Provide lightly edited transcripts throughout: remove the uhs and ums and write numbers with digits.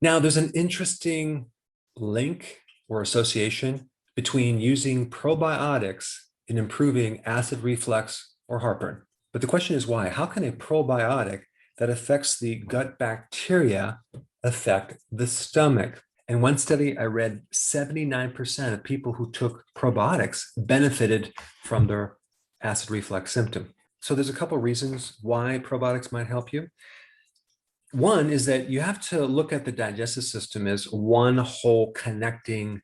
Now, there's an interesting link or association between using probiotics in improving acid reflux or heartburn. But the question is why? How can a probiotic that affects the gut bacteria affect the stomach? In one study, I read 79% of people who took probiotics benefited from their acid reflux symptom. So there's a couple of reasons why probiotics might help you. One is that you have to look at the digestive system as one whole connecting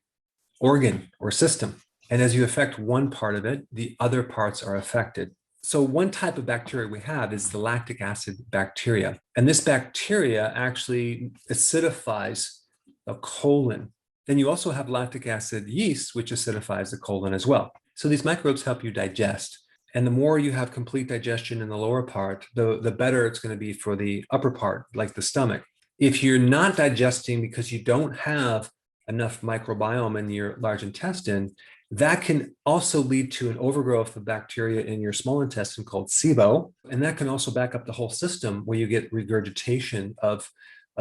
organ or system. And as you affect one part of it, the other parts are affected. So one type of bacteria we have is the lactic acid bacteria. And this bacteria actually acidifies the colon. Then you also have lactic acid yeast, which acidifies the colon as well. So these microbes help you digest. And the more you have complete digestion in the lower part, the better it's going to be for the upper part, like the stomach. If you're not digesting because you don't have enough microbiome in your large intestine, that can also lead to an overgrowth of bacteria in your small intestine called SIBO. And that can also back up the whole system where you get regurgitation of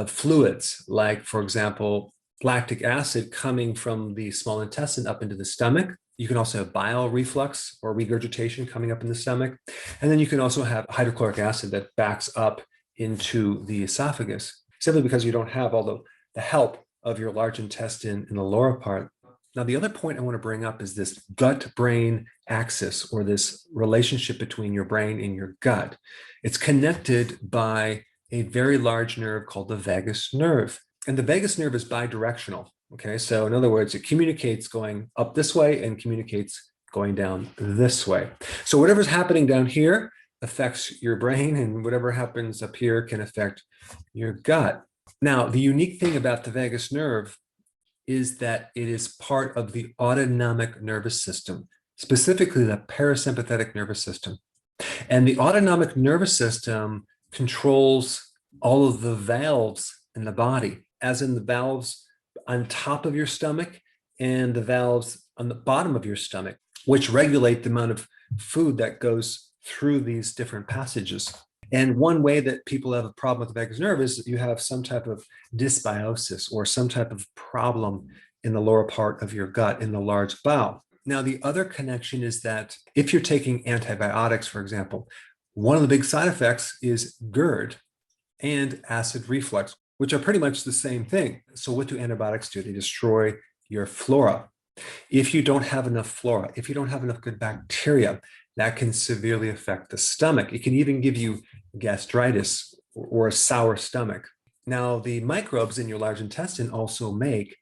fluids, like, for example, lactic acid coming from the small intestine up into the stomach. You can also have bile reflux or regurgitation coming up in the stomach. And then you can also have hydrochloric acid that backs up into the esophagus, simply because you don't have all the help of your large intestine in the lower part. Now, the other point I want to bring up is this gut-brain axis, or this relationship between your brain and your gut. It's connected by a very large nerve called the vagus nerve. And the vagus nerve is bidirectional. Okay, so in other words, it communicates going up this way and communicates going down this way. So whatever's happening down here affects your brain, and whatever happens up here can affect your gut. Now, the unique thing about the vagus nerve is that it is part of the autonomic nervous system, specifically the parasympathetic nervous system. And the autonomic nervous system controls all of the valves in the body, as in the valves on top of your stomach and the valves on the bottom of your stomach, which regulate the amount of food that goes through these different passages. And one way that people have a problem with the vagus nerve is that you have some type of dysbiosis or some type of problem in the lower part of your gut, in the large bowel. Now, the other connection is that if you're taking antibiotics, for example, one of the big side effects is GERD and acid reflux, which are pretty much the same thing. So what do antibiotics do? They destroy your flora. If you don't have enough flora, if you don't have enough good bacteria, that can severely affect the stomach. It can even give you gastritis or a sour stomach. Now, the microbes in your large intestine also make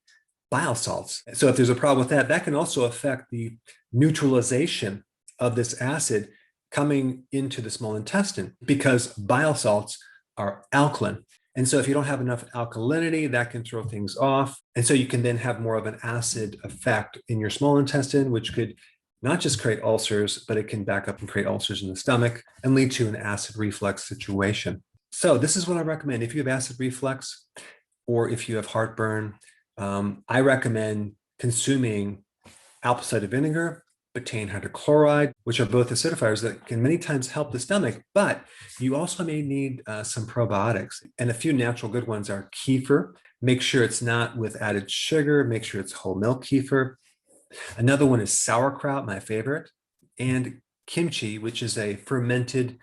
bile salts. So if there's a problem with that, that can also affect the neutralization of this acid coming into the small intestine, because bile salts are alkaline. And so if you don't have enough alkalinity, that can throw things off. And so you can then have more of an acid effect in your small intestine, which could not just create ulcers, but it can back up and create ulcers in the stomach and lead to an acid reflux situation. So this is what I recommend. If you have acid reflux or if you have heartburn, I recommend consuming apple cider vinegar, betaine hydrochloride, which are both acidifiers that can many times help the stomach, but you also may need some probiotics. And a few natural good ones are kefir. Make sure it's not with added sugar. Make sure it's whole milk kefir. Another one is sauerkraut, my favorite, and kimchi, which is a fermented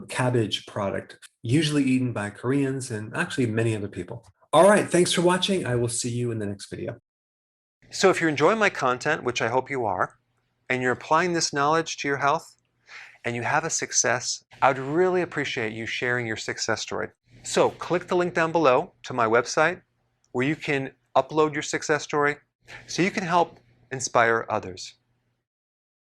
cabbage product, usually eaten by Koreans and actually many other people. All right, thanks for watching. I will see you in the next video. So if you're enjoying my content, which I hope you are, and you're applying this knowledge to your health, and you have a success, I would really appreciate you sharing your success story. So click the link down below to my website where you can upload your success story so you can help inspire others.